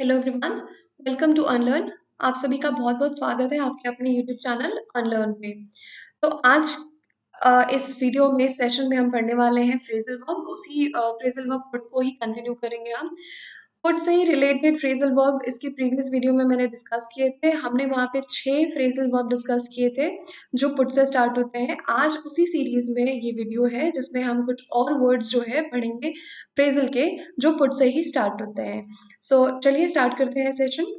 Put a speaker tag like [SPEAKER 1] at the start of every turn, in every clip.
[SPEAKER 1] Hello everyone, welcome to unlearn. आप सभी का बहुत बहुत स्वागत है आपके अपने यूट्यूब चैनल अनलर्न पे। तो आज इस वीडियो में सेशन में हम पढ़ने वाले हैं फ्रेजल वर्ब। उसी फ्रेजल वर्ब पुट को ही कंटिन्यू करेंगे हम। पुट से ही रिलेटेड फ्रेजल वर्ब इसकी प्रीवियस वीडियो में मैंने डिस्कस किए थे। हमने वहाँ पे 6 फ्रेजल वर्ब डिस्कस किए थे जो पुट से स्टार्ट होते हैं। आज उसी सीरीज में ये वीडियो है जिसमें हम कुछ और वर्ड्स जो है पढ़ेंगे फ्रेजल के, जो पुट से ही स्टार्ट होते हैं। सो चलिए स्टार्ट करते हैं सेशन।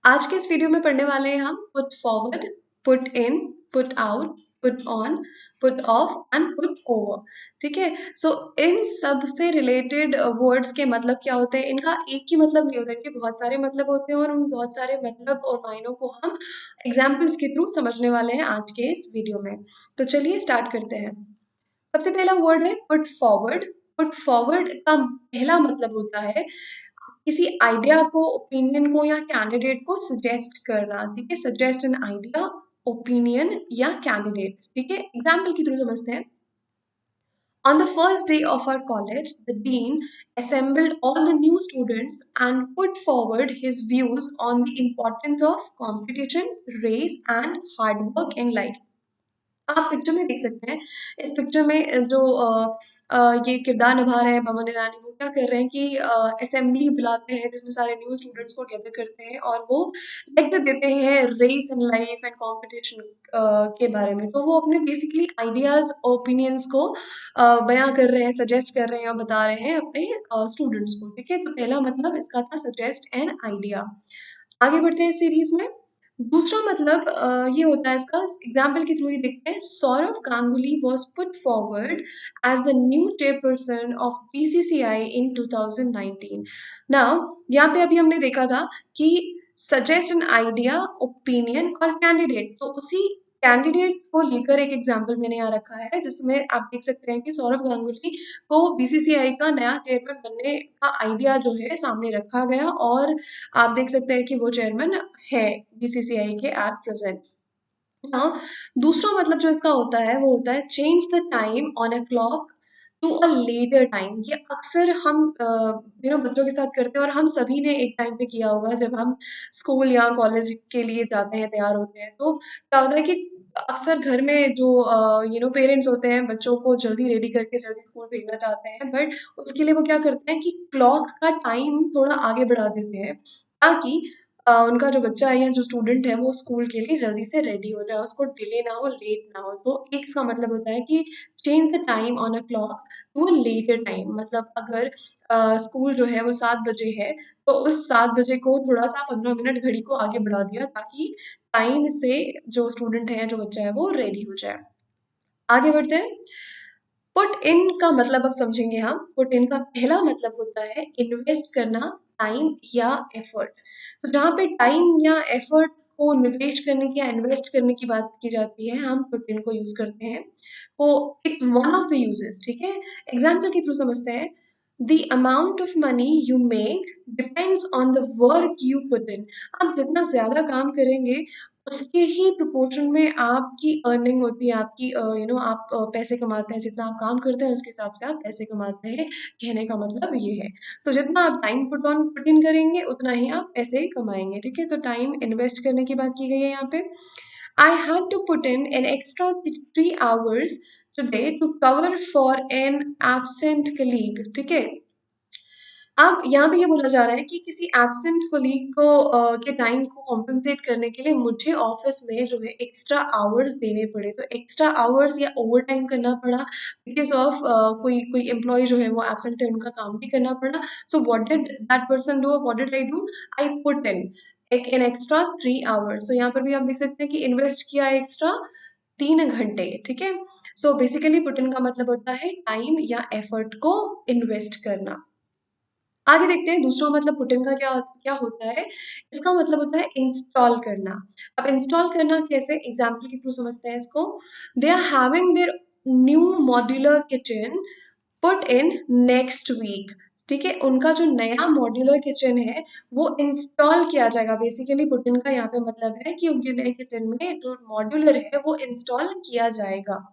[SPEAKER 1] आज के इस वीडियो में पढ़ने वाले हैं हम put forward, put in, put out, put on, put off and put over. ठीक है। सो इन सब से रिलेटेड वर्ड्स के मतलब क्या होते हैं। इनका एक ही मतलब नहीं होता, इनके बहुत सारे मतलब होते हैं और उन बहुत सारे मतलब और मायनों को हम एग्जाम्पल्स के थ्रू समझने वाले हैं आज के इस वीडियो में। तो चलिए स्टार्ट करते हैं। सबसे पहला वर्ड है पुट फॉरवर्ड। पुट फॉरवर्ड का पहला मतलब होता है किसी आइडिया को, ओपिनियन को या कैंडिडेट को सजेस्ट करना। ठीक है, सजेस्ट एन आइडिया, ओपिनियन या कैंडिडेट। ठीक है, एग्जाम्पल की थ्रू समझते हैं। On the first day of our college, the dean assembled all the new students and put forward his views on the importance of competition, race, and hard work in life. आप picture में देख सकते हैं। इस picture में जो ये किरदार निभा रहे हैं पवन ईरानी, वो क्या कर रहे हैं कि असेंबली बुलाते हैं जिसमें सारे न्यू स्टूडेंट्स को गैदर करते हैं और वो लेक्चर देते हैं race and life and competition के बारे में। तो वो अपने बेसिकली आइडियाज ओपिनियंस को बयां कर रहे हैं, सजेस्ट कर रहे हैं और बता रहे हैं अपने स्टूडेंट्स को। ठीक है, तो पहला मतलब इसका था सजेस्ट एन आइडिया। आगे बढ़ते हैं सीरीज में। दूसरा मतलब ये होता है इसका, एग्जाम्पल के थ्रू ही देखते हैं। Saurav Ganguly was put forward as the new chairperson of BCCI in 2019। Now यहाँ पे अभी हमने देखा था कि सजेस्ट एन आइडिया, ओपिनियन और कैंडिडेट, तो उसी कैंडिडेट को लेकर एक एग्जाम्पल मैंने यहाँ रखा है जिसमें आप देख सकते हैं कि सौरव गांगुली को बीसीसीआई का नया चेयरमैन बनने का आइडिया जो है सामने रखा गया और आप देख सकते हैं कि वो चेयरमैन है बीसीसीआई के एट प्रेजेंट। हाँ, दूसरा मतलब जो इसका होता है वो होता है change the time on a clock to a later time. ये अक्सर हम बच्चों के साथ करते हैं और हम सभी ने एक टाइम पे किया होगा जब हम स्कूल या कॉलेज के लिए जाते हैं, तैयार होते हैं। तो क्या होता है कि अक्सर घर में जो पेरेंट्स होते हैं बच्चों को जल्दी रेडी करके जल्दी स्कूल भेजना चाहते हैं, बट उसके लिए वो क्या करते हैं कि क्लॉक का टाइम थोड़ा आगे बढ़ा देते हैं ताकि उनका जो बच्चा है या जो स्टूडेंट है वो स्कूल के लिए जल्दी से रेडी हो जाए, उसको डिले ना हो, लेट ना हो। सो एक इसका मतलब होता है कि change the time on a clock to a later time. मतलब अगर स्कूल जो है वो 7 बजे है तो उस 7 बजे को थोड़ा सा 15 मिनट घड़ी को आगे बढ़ा दिया ताकि टाइम से जो स्टूडेंट है, जो बच्चा है, वो रेडी हो जाए। आगे बढ़ते हैं। पुट इन का मतलब अब समझेंगे हम। पुट इन का पहला मतलब होता है इन्वेस्ट करना, टाइम या एफर्ट। तो जहाँ पे टाइम या एफर्ट को निवेश करने की या इन्वेस्ट करने की बात की जाती है, हम पुट इन को यूज करते हैं। तो it's one of the uses. ठीक है, एग्जाम्पल के थ्रू समझते हैं। The amount of money you make depends on the work you put in. आप जितना ज्यादा काम करेंगे उसके ही प्रोपोर्शन में आपकी अर्निंग होती है, आपकी आप पैसे कमाते हैं। जितना आप काम करते हैं उसके हिसाब से आप पैसे कमाते हैं, कहने का मतलब ये है। सो जितना आप टाइम पुट इन करेंगे उतना ही आप पैसे कमाएंगे। ठीक है, तो टाइम इन्वेस्ट करने की बात की गई है यहाँ पे। I had to put in an extra 3 hours today to cover for an absent colleague. ठीक है, अब यहाँ पे ये बोला जा रहा है कि किसी एब्सेंट कोलीग को के टाइम को कॉम्पेंसेट करने के लिए मुझे ऑफिस में जो है एक्स्ट्रा आवर्स देने पड़े। तो एक्स्ट्रा आवर्स या ओवर टाइम करना पड़ा बिकॉज ऑफ कोई कोई एम्प्लॉय जो है वो एब्सेंट है, उनका काम भी करना पड़ा। So what did that person do, what did I do, I put in एक एन एक्स्ट्रा 3 hours। सो यहाँ पर भी आप देख सकते हैं कि इन्वेस्ट किया एक्स्ट्रा 3 घंटे। ठीक है, सो बेसिकली पुट इन का मतलब होता है टाइम या एफर्ट को इन्वेस्ट करना। आगे देखते हैं दूसरा मतलब पुट इन का क्या क्या होता है। इसका मतलब होता है इंस्टॉल करना। अब इंस्टॉल करना कैसे, एग्जाम्पल के थ्रू समझते हैं इसको। They are having their new modular kitchen put in next week. ठीक है, उनका जो नया मॉड्यूलर किचन है वो इंस्टॉल किया जाएगा। बेसिकली पुट इन का यहाँ पे मतलब है कि उनके नए किचन में जो मॉड्यूलर है वो इंस्टॉल किया जाएगा।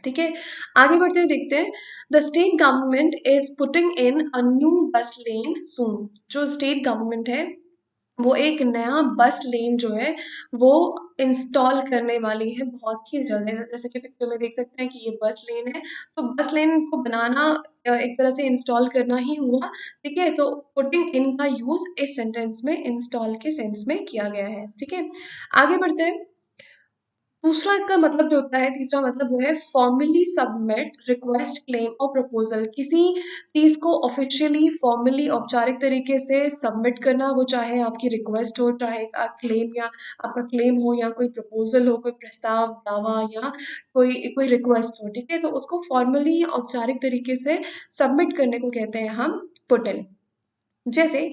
[SPEAKER 1] ठीक है, आगे बढ़ते हैं, देखते हैं। The state government is putting in a new bus लेन सून। जो स्टेट गवर्नमेंट है वो एक नया बस लेन जो है वो इंस्टॉल करने वाली है बहुत ही जल्द। जैसे कि पिक्चर में देख सकते हैं कि ये बस लेन है, तो बस लेन को बनाना एक तरह से इंस्टॉल करना ही हुआ। ठीक है, तो पुटिंग इन का यूज इस सेंटेंस में इंस्टॉल के सेंस में किया गया है। ठीक है, आगे बढ़ते हैं। दूसरा इसका मतलब जो होता है, तीसरा मतलब वो है फॉर्मली सबमिट रिक्वेस्ट क्लेम और प्रपोजल। किसी चीज को ऑफिशियली फॉर्मली औपचारिक तरीके से सबमिट करना, वो चाहे आपकी रिक्वेस्ट हो, चाहे क्लेम या आपका क्लेम हो, या कोई प्रपोजल हो, कोई प्रस्ताव, दावा, या कोई कोई रिक्वेस्ट हो। ठीक है, तो उसको फॉर्मली औपचारिक तरीके से सबमिट करने को कहते हैं हम पुट इन। जैसे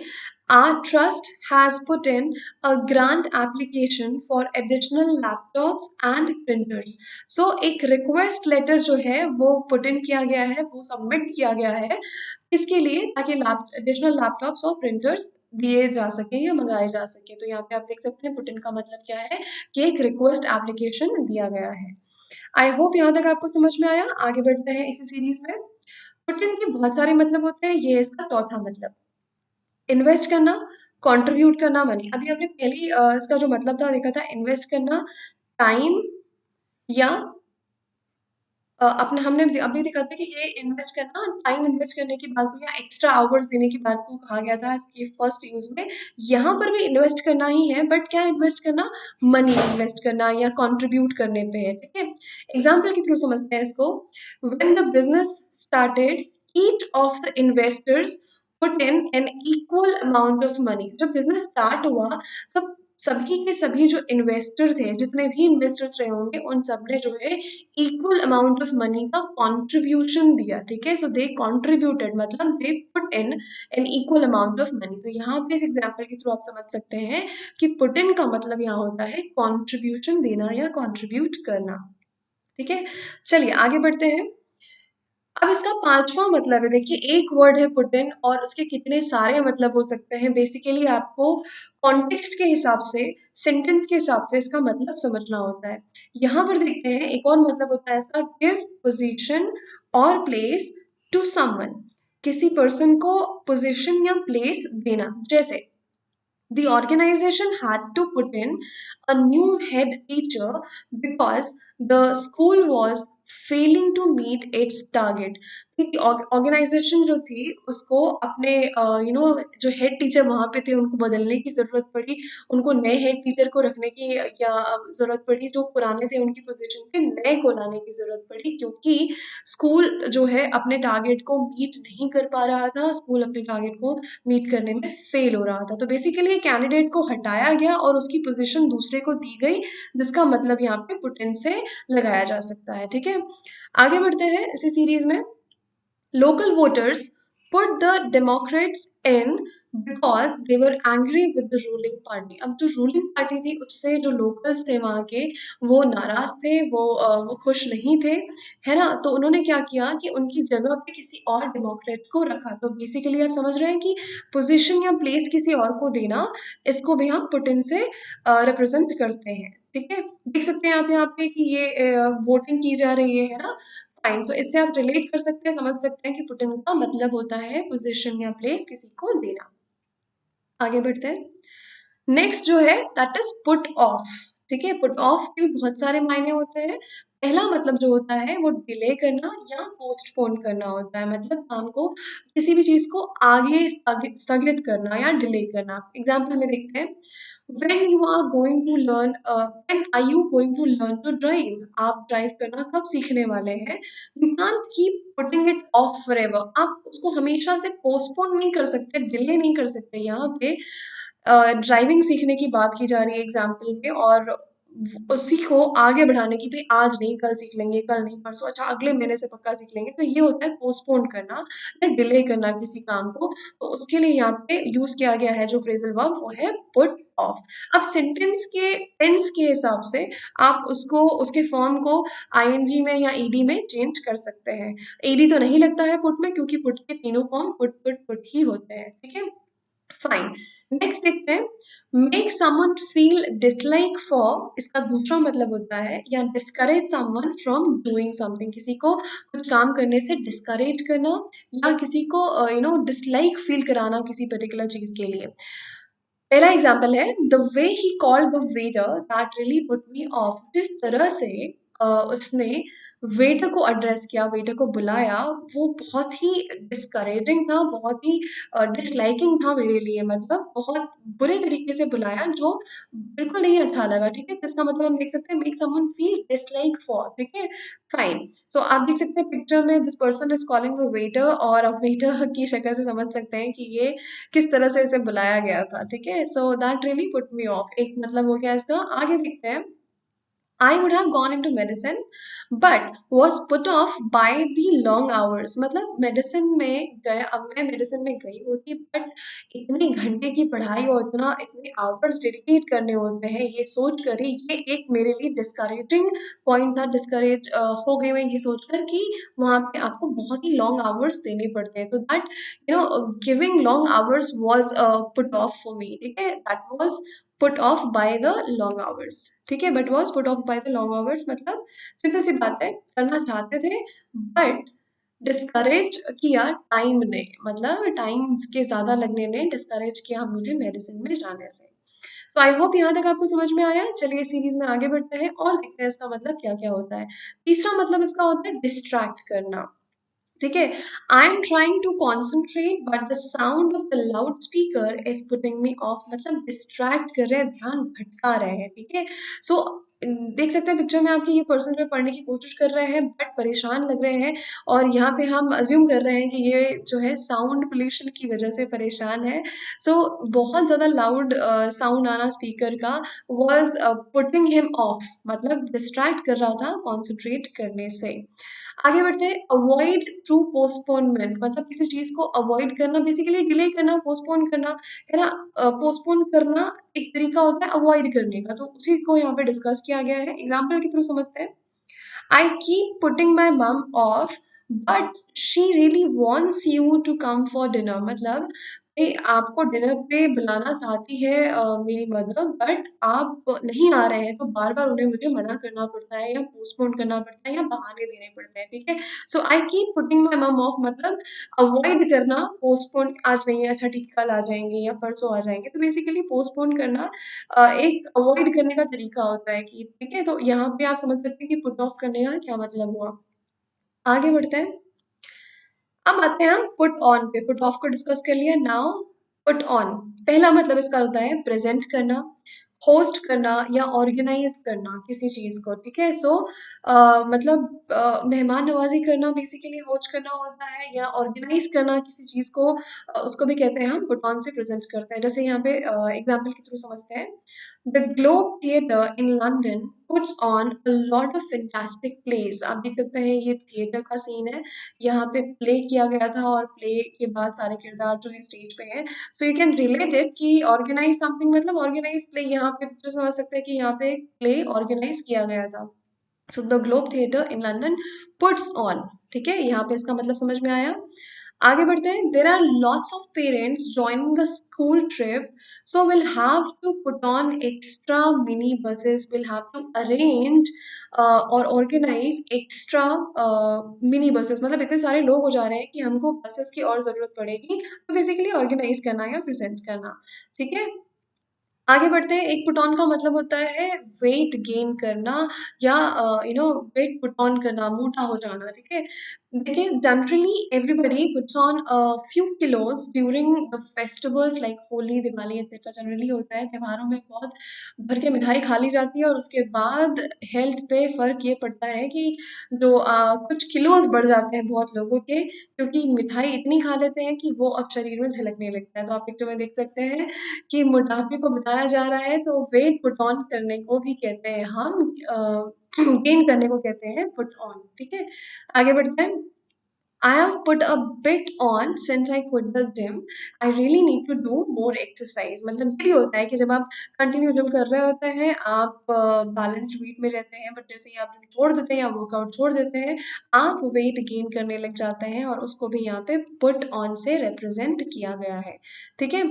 [SPEAKER 1] our trust has put in a grant application for additional laptops and printers। So एक request letter जो है वो put in किया गया है, वो submit किया गया है, इसके लिए ताकि additional laptops और printers दिए जा सके या मंगाए जा सके। तो यहाँ पे आप देख सकते हैं put in का मतलब क्या है कि एक request application दिया गया है। आई होप यहाँ तक आपको समझ में आया। आगे बढ़ते हैं इसी सीरीज में। put in के बहुत सारे मतलब होते हैं, ये इसका चौथा मतलब। इन्वेस्ट करना, कंट्रीब्यूट करना मनी। अभी हमने पहली इसका जो मतलब था देखा था, इन्वेस्ट करना टाइम या अपने हमने अभी देखा था कि ये इन्वेस्ट करना, टाइम इन्वेस्ट करने की बात को या एक्स्ट्रा आवर्स देने की बात को कहा गया था इसके फर्स्ट यूज में। यहाँ पर भी इन्वेस्ट करना ही है, बट क्या इन्वेस्ट करना, मनी इन्वेस्ट करना या कंट्रीब्यूट करने पे है। ठीक है, एग्जाम्पल के थ्रू समझते हैं इसको। When the business started each of the investors put in N equal amount of money. जब बिजनेस स्टार्ट हुआ, सब सभी के सभी जो इन्वेस्टर थे, जितने भी इन्वेस्टर्स रहे होंगे, उन सब ने जो है इक्वल अमाउंट ऑफ मनी का कंट्रीब्यूशन दिया। ठीक है, सो दे कंट्रीब्यूटेड मतलब they put in N equal amount of money. तो यहाँ पे इस एग्जांपल के थ्रू आप समझ सकते हैं कि पुट इन का मतलब यहाँ होता है कंट्रीब्यूशन देना या कंट्रीब्यूट करना। ठीक है, चलिए आगे बढ़ते हैं। अब इसका पांचवा मतलब है, देखिए एक वर्ड है पुट इन और उसके कितने सारे मतलब हो सकते हैं। बेसिकली आपको कॉन्टेक्स्ट के हिसाब से, सेंटेंस के हिसाब से इसका मतलब समझना होता है। यहाँ पर देखते हैं एक और मतलब होता है इसका, गिव पोजीशन और प्लेस टू समवन। किसी पर्सन को पोजीशन या प्लेस देना। जैसे the organization had to put in a new head teacher because the school was failing to meet its target। Organisation जो थी उसको अपने जो हेड टीचर वहां पे थे उनको बदलने की जरूरत पड़ी, उनको नए हेड टीचर को रखने की या जरूरत पड़ी, जो पुराने थे उनकी पोजीशन पे नए को लाने की जरूरत पड़ी, क्योंकि स्कूल जो है अपने टारगेट को मीट नहीं कर पा रहा था, स्कूल अपने टारगेट को मीट करने में फेल हो रहा था। तो बेसिकली कैंडिडेट को हटाया गया और उसकी पोजीशन दूसरे को दी गई, जिसका मतलब यहाँ पे पुट इन से लगाया जा सकता है। ठीक है, आगे बढ़ते हैं इसी सीरीज में। Local voters put the Democrats in because they were angry with the ruling party। अब जो रूलिंग पार्टी थी उससे जो लोकल्स थे वहाँ के, वो नाराज थे, वो खुश नहीं थे, है ना। तो उन्होंने क्या किया कि उनकी जगह पे किसी और डेमोक्रेट को रखा। तो बेसिकली आप समझ रहे हैं कि पोजीशन या प्लेस किसी और को देना, इसको भी हम पुट इन से रिप्रेजेंट करते हैं। ठीक है, देख सकते हैं आप यहाँ पे कि ये वोटिंग की जा रही है ना। फाइन, सो इससे आप रिलेट कर सकते हैं, समझ सकते हैं कि पुट इन का मतलब होता है पोजीशन या प्लेस किसी को देना। आगे बढ़ते हैं। नेक्स्ट जो है दैट इज पुट ऑफ। ठीक है, पुट ऑफ के भी बहुत सारे मायने होते हैं। पहला मतलब जो होता है वो डिले करना या पोस्टपोन करना होता है, मतलब काम को, किसी भी चीज को आगे स्थगित करना या डिले करना। एग्जाम्पल में देखते हैं, when you are going to learn when are you going to learn to drive। आप ड्राइव करना कब सीखने वाले हैं। you can't keep putting it off forever। आप उसको हमेशा से पोस्टपोन नहीं कर सकते, डिले नहीं कर सकते। यहाँ पे ड्राइविंग सीखने की बात की जा रही है एग्जाम्पल में, और उसी को आगे बढ़ाने की, भाई आज नहीं कल सीख लेंगे, कल नहीं परसों, अच्छा अगले महीने से पक्का सीख लेंगे। तो ये होता है पोस्टपोन करना या डिले करना किसी काम को। तो उसके लिए यहाँ पे यूज किया गया है जो फ्रेजल वर्ब, वो है पुट ऑफ। अब सेंटेंस के टेंस के हिसाब से आप उसको, उसके फॉर्म को आईएनजी में या ईडी में चेंज कर सकते हैं। ईडी तो नहीं लगता है पुट में, क्योंकि पुट के तीनों फॉर्म पुट पुट पुट ही होते हैं। ठीक है, फाइन। नेक्स्ट देखते हैं, make someone feel dislike for, इसका दूसरा मतलब होता है या discourage someone from doing something, किसी को कुछ काम करने से डिस्करेज करना या किसी को डिसलाइक फील कराना किसी पर्टिकुलर चीज के लिए। पहला एग्जाम्पल है, the way he called the waiter that really put me of, जिस तरह से उसने वेटर को एड्रेस किया, वेटर को बुलाया, वो बहुत ही डिस्करेजिंग था, बहुत ही डिसलाइकिंग था मेरे लिए, मतलब बहुत बुरे तरीके से बुलाया, जो बिल्कुल नहीं अच्छा लगा। ठीक है, इसका मतलब हम देख सकते हैं make someone feel dislike for. ठीक है, फाइन। सो आप देख सकते हैं पिक्चर में this person is calling the waiter, और आप वेटर की शक्ल से समझ सकते हैं कि ये किस तरह से इसे बुलाया गया था। ठीक है, so that really put me of, एक मतलब हो गया इसका। आगे देखते हैं, I would have gone into medicine but was put off by the long hours, मतलब मेडिसिन में गया, अब मैं मेडिसिन में गई होती बट इतने घंटे की पढ़ाई और इतना इतने आवर्स डेडिकेट करने होते हैं, ये सोच कर ही ये एक मेरे लिए डिस्करेजिंग पॉइंट था। डिस्करेज हो गई मैं ये सोचकर कि वहाँ पे आपको बहुत ही लॉन्ग आवर्स देने पड़ते हैं, तो that giving long hours was put off for me. ठीक है, that was put off by the long hours. ठीक है, but was put off by the long hours मतलब सिंपल सी बात है, करना चाहते थे बट डिस्करेज किया टाइम ने, मतलब टाइम के ज्यादा लगने ने डिस्करेज किया मुझे मेडिसिन में जाने से। तो आई होप यहाँ तक आपको समझ में आया। चलिए सीरीज में आगे बढ़ते हैं और देखते हैं इसका मतलब क्या क्या होता है। तीसरा मतलब इसका होता है डिस्ट्रैक्ट करना। ठीक है, I am trying to concentrate but the sound of the loud speaker is putting me off, मतलब डिस्ट्रैक्ट कर रहे हैं, ध्यान भटका रहे हैं। ठीक है, सो देख सकते हैं पिक्चर में आपके ये पर्सन जो पढ़ने की कोशिश कर रहे हैं बट परेशान लग रहे हैं, और यहाँ पे हम अज्यूम कर रहे हैं कि ये जो है साउंड पोल्यूशन की वजह से परेशान है। सो बहुत ज़्यादा लाउड साउंड आना स्पीकर का वॉज पुटिंग हिम ऑफ, मतलब डिस्ट्रैक्ट कर रहा था कॉन्सेंट्रेट करने से। आगे बढ़ते हैं, अवॉइड थ्रू पोस्टपोनमेंट, मतलब किसी चीज को अवॉइड करना, बेसिकली डिले करना, पोस्टपोन करना है ना। पोस्टपोन करना एक तरीका होता है अवॉइड करने का, तो उसी को यहाँ पे डिस्कस किया गया है। एग्जाम्पल के थ्रू समझते हैं, I keep putting my mom off, but she really wants you to come for dinner, मतलब आपको डिनर पे बुलाना चाहती है मेरी मदर, बट आप नहीं आ रहे हैं, तो बार बार उन्हें मुझे मना करना पड़ता है या पोस्टपोन करना पड़ता है या बहाने देने पड़ते हैं। ठीक है, सो आई कीप पुटिंग माई मम ऑफ, मतलब अवॉइड करना, पोस्टपोन आज नहीं है, अच्छा ठीक कल आ जाएंगे या परसों आ जाएंगे, तो बेसिकली पोस्टपोन करना एक अवॉइड करने का तरीका होता है कि ठीक है, तो यहाँ पे आप समझ सकते हैं कि पुट ऑफ करने का क्या मतलब हुआ। आगे बढ़ते हैं, अब आते हैं हम पुट ऑन पे। पुट ऑफ को डिस्कस कर लिया, नाउ पुट ऑन। पहला मतलब इसका होता है प्रेजेंट करना, होस्ट करना या ऑर्गेनाइज करना किसी चीज को। ठीक है, सो मतलब मेहमान नवाजी करना बेसिकली होस्ट करना होता है, या ऑर्गेनाइज करना किसी चीज को, उसको भी कहते हैं हम पुट ऑन से प्रेजेंट करते हैं। जैसे यहाँ पे एग्जाम्पल के थ्रू समझते हैं, the globe theatre in London puts on a lot of fantastic place. आप देख सकते हैं ये थिएटर का सीन है, यहाँ पे प्ले किया गया था और प्ले के बाद सारे किरदार जो है स्टेज पे हैं। So you can relate it कि ऑर्गेनाइज समथिंग मतलब ऑर्गेनाइज प्ले, यहाँ पे पिक्चर समझ सकते हैं कि यहाँ पे प्ले ऑर्गेनाइज किया गया था। So the globe theatre in London puts on. ठीक है, यहाँ पे इसका मतलब समझ में आया। आगे बढ़ते हैं, there are lots of parents joining the school trip, so will have to put on extra mini buses, will have to arrange और ऑर्गेनाइज एक्स्ट्रा मिनी बसेस, मतलब इतने सारे लोग हो जा रहे हैं कि हमको बसेस की और जरूरत पड़ेगी, तो बेसिकली ऑर्गेनाइज करना या प्रेजेंट करना। ठीक है, आगे बढ़ते हैं, एक पुट ऑन का मतलब होता है वेट गेन करना या वेट पुट ऑन करना, मोटा हो जाना। ठीक है, देखिए generally everybody puts on few kilos during the festivals like holy, Diwali etcetera. Generally होता है त्योहारों में बहुत भर के मिठाई खा ली जाती है और उसके बाद हेल्थ पे फर्क ये पड़ता है कि जो कुछ किलोज बढ़ जाते हैं बहुत लोगों के, क्योंकि मिठाई इतनी खा लेते हैं कि वो अब शरीर में झलकने लगता है। तो आप पिक्चर में देख सकते हैं कि मोटापे को बताया जा रहा है, तो वेट पुट ऑन करने को भी कहते हैं हम, गेन करने को कहते हैं पुट ऑन। ठीक है, आगे बढ़ते हैं, I have put a bit on since I quit the gym. I really need to do more exercise. मतलब ये भी होता है कि जब आप कंटिन्यू जिम कर रहे होते हैं, आप बैलेंस्ड वेट में रहते हैं, बट जैसे ही आप जिम छोड़ देते हैं या वर्कआउट छोड़ देते हैं, आप वेट गेन करने लग जाते हैं, और उसको भी यहाँ पे पुट ऑन से रिप्रेजेंट किया गया है। ठीक है,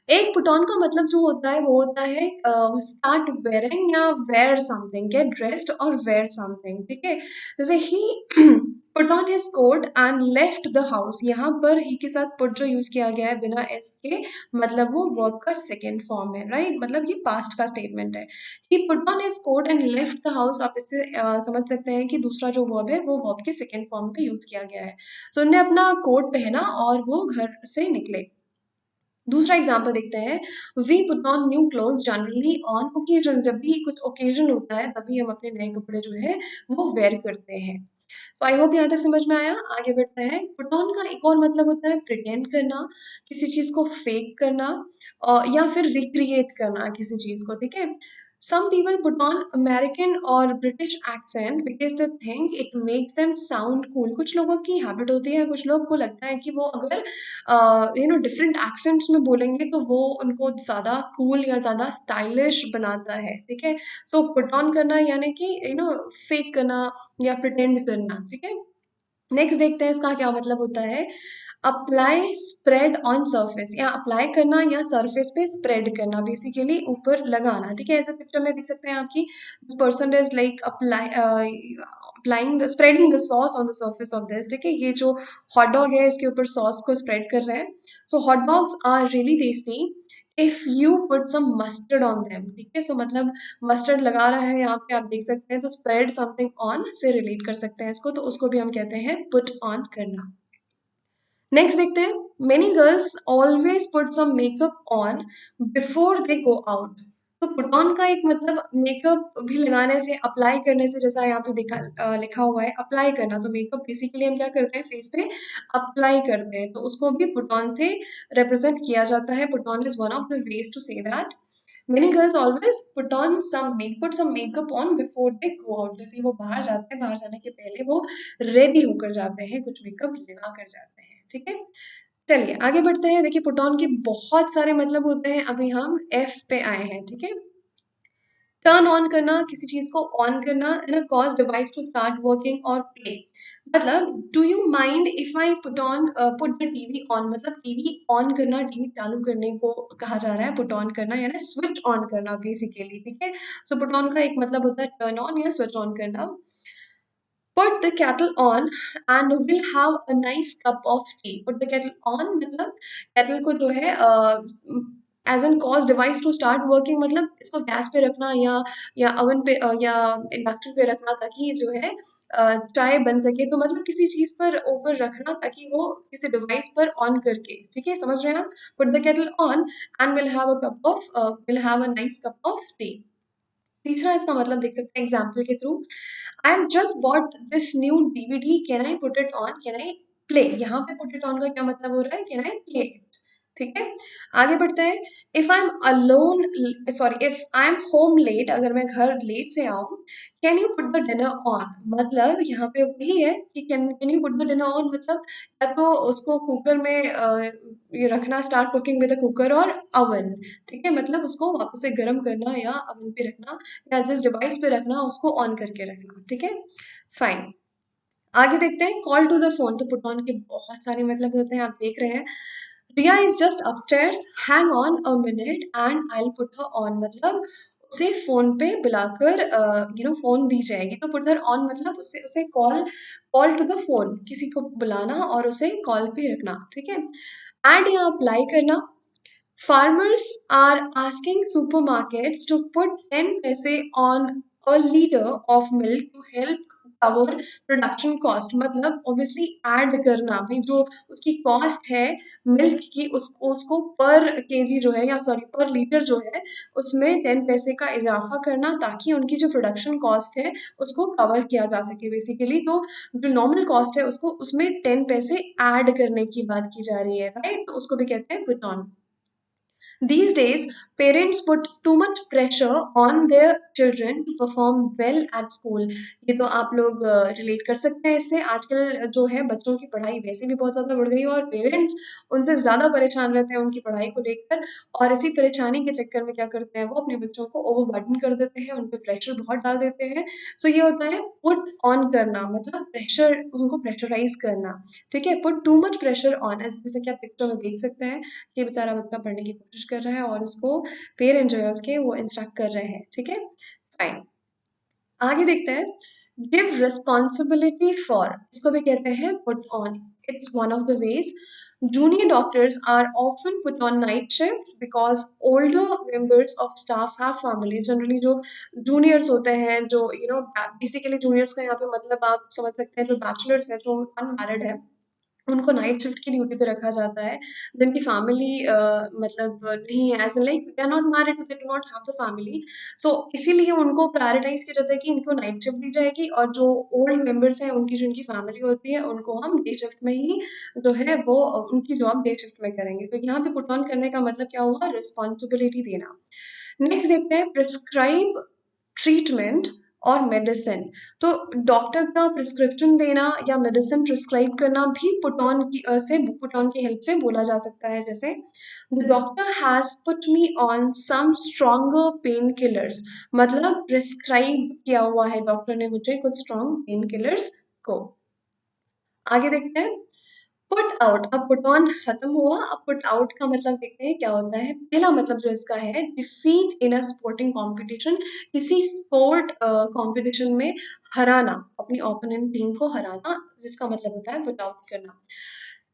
[SPEAKER 1] एक पुट ऑन का मतलब जो होता है वो होता है स्टार्ट वेयरिंग या वेयर समथिंग, गेट ड्रेस्ड और वेयर समथिंग, ठीक है। जैसे ही put on his coat and left the house, यहाँ पर ही के साथ पुट जो यूज किया गया है बिना एस के, मतलब वो वर्ब का सेकेंड फॉर्म है, राइट, मतलब ये पास्ट का स्टेटमेंट है। He put on his coat and left the house, आप इससे समझ सकते हैं कि दूसरा जो वर्ब है वो वर्ब के सेकेंड फॉर्म पे यूज किया गया है। सो उन्होंने अपना कोट पहना और वो घर से निकले। दूसरा एग्जाम्पल देखते हैं, we put on new clothes generally on occasion, जब भी कुछ ओकेजन होता है तभी हम अपने नए कपड़े जो है वो वेयर करते हैं। तो आई होप यहाँ तक समझ में आया। आगे बढ़ते हैं। पुट ऑन का एक और मतलब होता है प्रिटेंड करना, किसी चीज को फेक करना, या फिर रिक्रिएट करना किसी चीज को, ठीक है। Some people put on American और British accent because they think it makes them sound cool. कुछ लोगों की हैबिट होती है, कुछ लोग को लगता है कि वो अगर डिफरेंट एक्सेंट्स में बोलेंगे तो वो उनको ज़्यादा कूल या ज़्यादा स्टाइलिश बनाता है, ठीक है। सो पुट ऑन करना यानी कि फेक करना या प्रिटेंड करना, ठीक है। नेक्स्ट देखते हैं इसका क्या मतलब होता है। अप्लाई स्प्रेड ऑन सरफेस, या अप्लाई करना या सरफेस पे स्प्रेड करना, बेसिकली ऊपर लगाना, ठीक है। ऐसे पिक्चर में देख सकते हैं आपकी, this person is like applying the spreading the sauce on the surface of this, ठीक है। ये जो हॉट डॉग है इसके ऊपर सॉस को स्प्रेड कर रहे हैं। So hot dogs are really tasty if you put some mustard on them, ठीक है। सो मतलब मस्टर्ड लगा रहा है यहाँ पे, आप देख सकते हैं, तो स्प्रेड समथिंग ऑन से रिलेट कर सकते हैं इसको, तो उसको भी हम कहते हैं पुट ऑन करना। नेक्स्ट देखते हैं, many girls always put some makeup on before they go out. तो पुट ऑन का एक मतलब मेकअप भी लगाने से, अप्लाई करने से, जैसा यहाँ पे लिखा हुआ है अप्लाई करना, तो मेकअप बेसिकली हम क्या करते हैं फेस पे अप्लाई करते हैं, तो उसको भी पुट ऑन से रिप्रेजेंट किया जाता है। Put on is one of the ways to say that many girls always put some makeup on before they go out, जैसे वो बाहर जाते हैं, बाहर जाने के पहले वो रेडी होकर जाते हैं, कुछ मेकअप लगा कर जाते हैं, ठीक है। चलिए आगे बढ़ते हैं। देखिए पुट ऑन के बहुत सारे मतलब होते हैं, अभी हम एफ पे आए हैं, ठीक है। टर्न ऑन करना, किसी चीज को ऑन करना, है cause device to start working और प्ले। मतलब do you mind if I put the TV on, मतलब टीवी ऑन करना, टीवी चालू करने को कहा जा रहा है पुट ऑन करना, यानी स्विच ऑन करना बेसिकली, ठीक है। सो पुट ऑन का एक मतलब होता है टर्न ऑन या स्विच ऑन करना। Put the kettle on and we'll have a nice cup of tea. Put the kettle on मतलब kettle को जो है as an cause device to start working, मतलब इसको गैस पे रखना या अवन पे या इंडक्शन पे रखना ताकि जो है चाय बन सके, तो मतलब किसी चीज पर ऊपर रखना ताकि वो किसी डिवाइस पर ऑन करके, ठीक है, समझ रहे हैं आप। Put the kettle on and will have a nice cup of T. तीसरा इसका मतलब देख सकते हैं एग्जाम्पल के through. I am just bought this new DVD, can I put it on, can I play. यहाँ पे पुट इट ऑन का क्या मतलब हो रहा है, कैन आई प्ले इट, ठीक है। आगे बढ़ते हैं। If I am alone, sorry, if I am home late, अगर मैं घर लेट से आऊँ, can you put the dinner on, मतलब यहाँ पे वही है कि can you put the dinner on, मतलब या तो उसको कुकर में ये रखना, start cooking with the cooker और अवन, ठीक है, मतलब उसको वापस से गर्म करना या अवन पे रखना या जिस डिवाइस पे रखना उसको ऑन करके रखना, ठीक है। फाइन। आगे देखते हैं कॉल टू द फोन। तो पुट ऑन के बहुत सारे मतलब होते हैं, आप देख रहे हैं। Riya is just upstairs, hang on a minute and I will put her on, मतलब उसे फोन पे बुलाकर फोन दी जाएगी, तो पुट हर ऑन मतलब उसे उसे call call to the phone, किसी को बुलाना और उसे कॉल पे रखना, ठीक है। एड या अप्लाई करना। Farmers are asking supermarkets to put 10 paise on a liter of milk to help cover production cost, मतलब obviously add करना भाई, जो उसकी cost है मिल्क की उसको उसको पर केजी जो है, या सॉरी पर लीटर जो है, उसमें 10 पैसे का इजाफा करना ताकि उनकी जो प्रोडक्शन कॉस्ट है उसको कवर किया जा सके बेसिकली। तो जो नॉर्मल कॉस्ट है उसको उसमें 10 पैसे ऐड करने की बात की जा रही है, राइट, तो उसको भी कहते हैं put on. These days, parents put too much pressure on their children to perform well at school. ये तो आप लोग रिलेट कर सकते हैं इससे। आजकल जो है बच्चों की पढ़ाई वैसे भी बहुत ज़्यादा बढ़ गई है और पेरेंट्स उनसे ज़्यादा परेशान रहते हैं उनकी पढ़ाई को लेकर, और इसी परेशानी के चक्कर में क्या करते हैं वो अपने बच्चों को ओवरबर्डन कर देते हैं, उन पे प्रेशर बहुत डाल देते हैं। सो ये होता है पुट ऑन करना, मतलब प्रेशर, उनको प्रेशराइज करना, ठीक है। Put too much pressure on, जैसे कि आप पिक्चर में देख सकते हैं, ये बेचारा बच्चा पढ़ने की कोशिश कर रहा है और उसको पेरेंट जो है उसके वो इंस्ट्रक्ट कर रहे हैं, ठीक है, फाइन। आगे देखते हैं, गिव रिस्पॉन्सिबिलिटी फॉर, इसको भी कहते हैं put on. It's one of the veg junior doctors are often put on night shifts because older members of staff have families. Generally जो juniors होते हैं, जो basically juniors का यहाँ पे मतलब आप समझ सकते हैं, जो bachelors है, जो unmarried है, उनको नाइट शिफ्ट की ड्यूटी पे रखा जाता है, जिनकी फैमिली मतलब नहीं है, as like they are not married, they do not have the family. So इसीलिए उनको प्रायोरिटाइज किया जाता है कि इनको नाइट शिफ्ट दी जाएगी, और जो ओल्ड मेंबर्स हैं उनकी जिनकी फैमिली होती है उनको हम डे शिफ्ट में ही जो है वो उनकी जॉब डे शिफ्ट में करेंगे। तो यहाँ पे पुट ऑन करने का मतलब क्या हुआ, रिस्पॉन्सिबिलिटी देना। नेक्स्ट देखते हैं, प्रिस्क्राइब ट्रीटमेंट और मेडिसिन। तो डॉक्टर का प्रिस्क्रिप्शन देना या मेडिसिन प्रिस्क्राइब करना भी पुट ऑन की हेल्प से बोला जा सकता है। जैसे the doctor has put me on some stronger pain killers, मतलब प्रिस्क्राइब किया हुआ है डॉक्टर ने मुझे कुछ स्ट्रॉन्ग पेन किलर्स को। आगे देखते हैं, पुट आउट। अब पुट ऑन खत्म हुआ, अब पुट आउट का मतलब देखते हैं क्या होता है। पहला मतलब जो इसका है, defeat in a sporting competition, किसी स्पोर्ट कंपटीशन में हराना, अपनी ओपोनेंट टीम को हराना, जिसका मतलब होता है पुट आउट करना।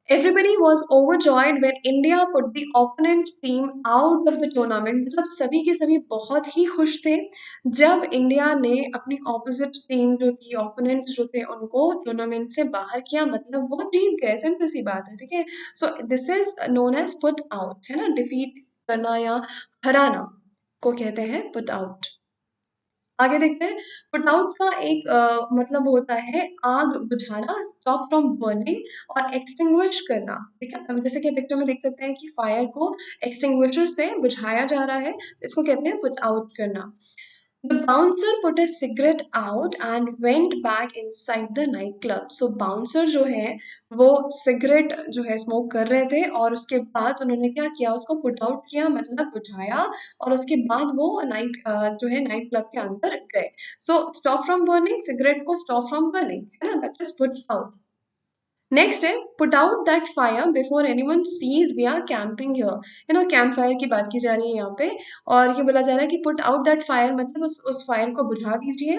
[SPEAKER 1] Everybody was overjoyed when India put the opponent team out of the tournament, मतलब सभी के सभी बहुत ही खुश थे जब इंडिया ने अपनी ऑपोजिट टीम जो थी, ओपोनेंट जो थे, उनको टूर्नामेंट से बाहर किया, मतलब वो जीत गए, सिंपल सी बात है, ठीक है। So this is known as put out, है ना, डिफीट करना या हराना को कहते हैं पुट आउट। आगे देखते हैं, पुट आउट का एक मतलब होता है आग बुझाना, स्टॉप फ्रॉम बर्निंग और एक्सटिंग्विश करना, ठीक है। अब जैसे कि पिक्चर में देख सकते हैं कि फायर को एक्सटिंग्विशर से बुझाया जा रहा है, इसको कहते हैं पुट आउट करना। The bouncer put a cigarette out and went back inside the nightclub. So bouncer जो है वो सिगरेट जो है स्मोक कर रहे थे, और उसके बाद उन्होंने क्या किया, उसको पुट आउट किया, मतलब बुझाया, और उसके बाद वो जो है नाइट क्लब के अंदर गए। So stop from burning, cigarette को स्टॉप फ्रॉम बर्निंग, है ना, that is put out. Next है, put out that fire before anyone sees we are camping here. Camp fire की बात की जा रही है यहाँ पे, और ये बोला जा रहा है कि पुट आउट दैट फायर, मतलब उस फायर को बुझा दीजिए,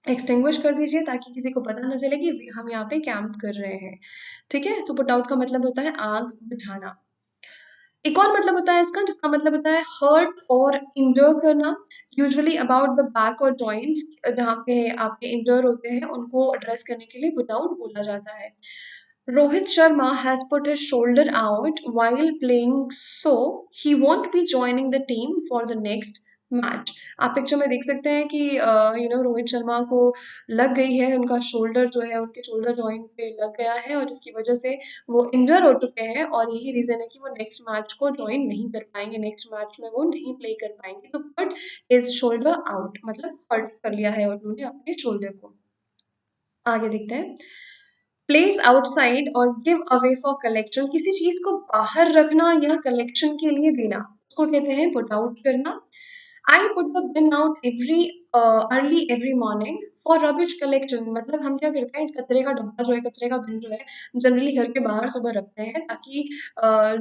[SPEAKER 1] एक्सटिंग्विश कर दीजिए, ताकि किसी को पता न चले कि हम यहाँ पे कैंप कर रहे हैं, ठीक है। सो पुट आउट का मतलब होता है आग बुझाना। एक और मतलब होता है इसका, जिसका मतलब होता है हर्ट और इंजर करना, यूजुअली अबाउट द बैक और जॉइंट्स, जहाँ पे आपके इंजर होते हैं उनको एड्रेस करने के लिए पुट आउट बोला जाता है। Rohit Sharma has put his shoulder out while playing, so he won't be joining the team for the next match. आप पिक्चर में देख सकते हैं कि रोहित शर्मा को लग गई है, उनका शोल्डर जो है उनके शोल्डर जॉइंट पे लग गया है, और उसकी वजह से वो इंजर हो चुके हैं, और यही रीजन है कि वो नेक्स्ट मैच को ज्वाइन नहीं कर पाएंगे, नेक्स्ट मैच में वो नहीं प्ले कर पाएंगे। तो पुट इज शोल्डर आउट, मतलब हर्ट कर लिया है उन्होंने अपने शोल्डर को। आगे देखते हैं, प्लेस आउटसाइड और गिव अवे फॉर कलेक्शन, किसी चीज को बाहर रखना या कलेक्शन के लिए देना, उसको कहते हैं पुट आउट करना। आई put the bin out every early every morning for rubbish collection, मतलब हम क्या करते हैं, कचरे का डब्बा जो है, कचरे का बिन जो है, जनरली घर के बाहर सुबह रखते हैं, ताकि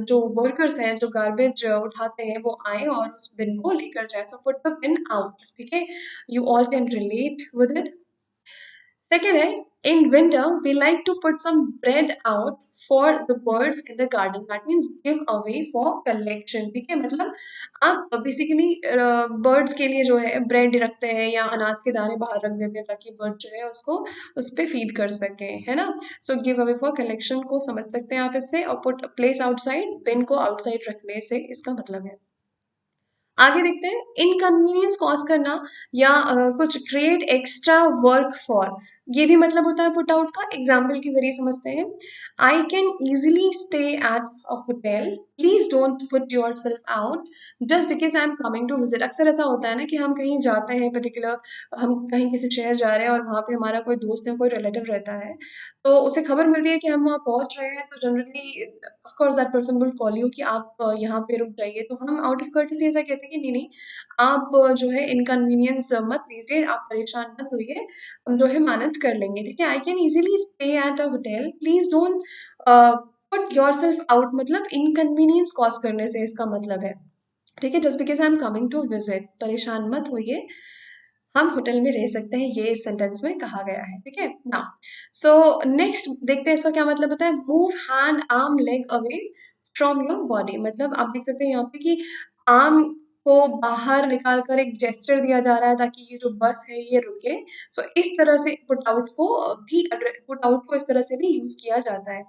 [SPEAKER 1] जो वर्कर्स हैं जो गार्बेज उठाते हैं वो आए और उस बिन को लेकर जाए। So put the bin out, ठीक है, you all can relate with it. Second है, in winter we like to put some bread out for the birds in the garden. That means give away for collection. ठीक है, मतलब आप basically birds के लिए जो है ब्रेड रखते हैं या अनाज के दाने बाहर रख देते हैं, ताकि बर्ड जो है उसको उस पर फीड कर सकें, है ना। So give away for collection को समझ सकते हैं आप इससे, और पुट प्लेस आउटसाइड, बिन को आउटसाइड रखने से इसका मतलब है। आगे देखते हैं, इनकन्वीनियंस कॉज करना या कुछ क्रिएट एक्स्ट्रा वर्क फॉर, ये भी मतलब होता है पुट आउट का। एग्जाम्पल के जरिए समझते हैं, I can easily stay at a hotel, please don't put yourself out just because I am coming to visit. अक्सर ऐसा होता है ना कि हम कहीं जाते हैं, पर्टिकुलर हम कहीं किसी शहर जा रहे हैं और वहाँ पे हमारा कोई दोस्त या कोई रिलेटिव रहता है, तो उसे खबर मिलती है कि हम वहाँ पहुँच रहे हैं, तो generally of course that person will call you कि आप यहाँ पे रुक जाइए। तो हम आउट ऑफ कर्टेसी ऐसा कहते हैं कि नहीं नहीं, आप जो है इनकन्वीनियंस मत लीजिए, आप परेशान मत होइए, हम जो है मैनेज कर लेंगे, ठीक है। I can easily stay at a hotel, please don't put yourself out, मतलब इनकन्वीनियंस कॉज करने से इसका मतलब है। ठीक है, just because I am coming to visit, परेशान मत होइए, हम होटल में रह सकते हैं, ये इस सेंटेंस में कहा गया है। ठीक है ना। सो नेक्स्ट देखते हैं इसका क्या मतलब होता है। Move hand arm leg away from your body, मतलब आप देख सकते हैं यहाँ पे कि आर्म को बाहर निकाल कर एक जेस्चर दिया जा रहा है ताकि ये जो बस है ये रुके। सो इस तरह से पुट आउट को भी, पुट आउट को इस तरह से भी यूज किया जाता है।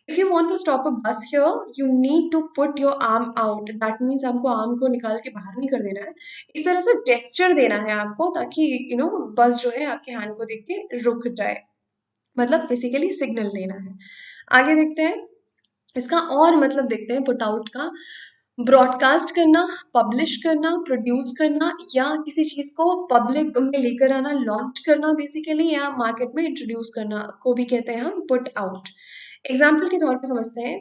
[SPEAKER 1] If you want to stop a bus here, you need to put your arm out. That means हमको आर्म को निकाल के बाहर नहीं कर देना है, इस तरह से जेस्चर देना है आपको ताकि बस जो है आपके हैंड को देख के रुक जाए, मतलब बेसिकली सिग्नल देना है। आगे देखते हैं इसका और मतलब देखते हैं पुट आउट का। ब्रॉडकास्ट करना, पब्लिश करना, प्रोड्यूस करना या किसी चीज को पब्लिक में लेकर आना, लॉन्च करना बेसिकली, या मार्केट में इंट्रोड्यूस करना को भी कहते हैं हम पुट आउट। एग्जाम्पल के तौर पे समझते हैं,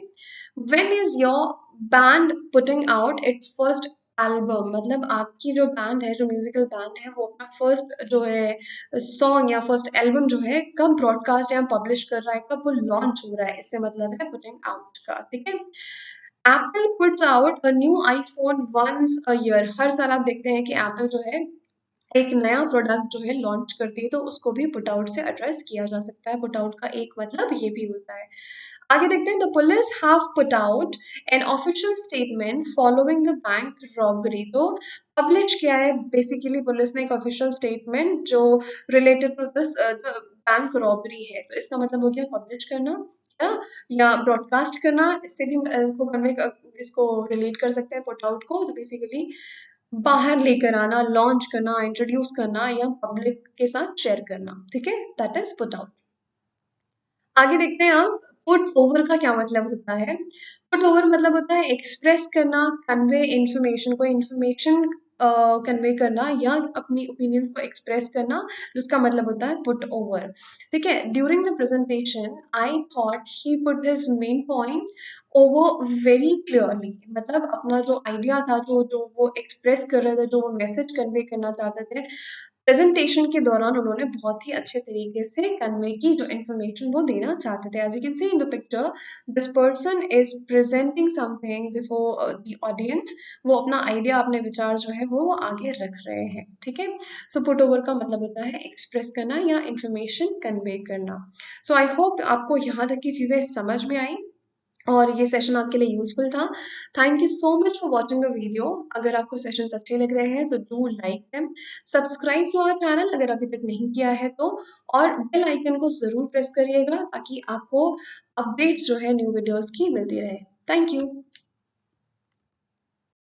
[SPEAKER 1] when is your band putting out it's first album, मतलब आपकी जो बैंड है, जो म्यूजिकल बैंड है, वो अपना फर्स्ट जो है सॉन्ग या फर्स्ट एल्बम जो है कब ब्रॉडकास्ट या पब्लिश कर रहा है, कब वो लॉन्च हो रहा है, इससे मतलब है पुटिंग आउट का। ठीक है। Apple puts out a new iPhone once a year, हर साल आप देखते हैं कि एप्पल जो है एक नया प्रोडक्ट जो है लॉन्च करती है, तो उसको भी पुट आउट से एड्रेस किया जा सकता है। पुट आउट का एक मतलब ये भी होता है। आगे देखते हैं, the police have put out an official statement following the bank robbery. तो पब्लिश किया है बेसिकली पुलिस ने एक ऑफिशियल स्टेटमेंट जो related to this the bank robbery है, तो इसका मतलब हो गया पब्लिश करना या ब्रॉडकास्ट करना। इससे भी इसको कन्वे, इसको रिलेट कर सकते हैं पुट आउट को, तो बेसिकली बाहर लेकर आना, लॉन्च करना, इंट्रोड्यूस करना या पब्लिक के साथ शेयर करना। ठीक है, दैट इज पुट आउट। आगे देखते हैं आप, पुट ओवर का क्या मतलब होता है। पुट ओवर मतलब होता है एक्सप्रेस करना, कन्वे इंफॉर्मेशन, कोई इंफॉर्मेशन कन्वे करना या अपनी ओपिनियंस को एक्सप्रेस करना, जिसका मतलब होता है पुट ओवर। ठीक है, during the presentation I thought he put his main point over very clearly, मतलब अपना जो आइडिया था, जो जो वो एक्सप्रेस कर रहे थे, जो वो मैसेज कन्वे करना चाहते थे, प्रेजेंटेशन के दौरान उन्होंने बहुत ही अच्छे तरीके से कन्वे की जो इन्फॉर्मेशन वो देना चाहते थे। As you can see in the picture, this person is presenting something before the audience, वो अपना आइडिया, अपने विचार जो है वो आगे रख रहे हैं। ठीक है, सो पुट ओवर का मतलब होता है एक्सप्रेस करना या इन्फॉर्मेशन कन्वे करना। सो आई होप आपको यहाँ तक की चीज़ें समझ में आई और ये सेशन आपके लिए यूजफुल था। Thank you so much for watching the video. अगर आपको सेशंस अच्छे लग रहे हैं so do like them, subscribe to our channel अगर अभी तक नहीं किया है तो, और बेल आइकन को ज़रूर प्रेस करिएगा ताकि आपको अपडेट्स जो है न्यू वीडियोस की मिलती रहे। Thank you.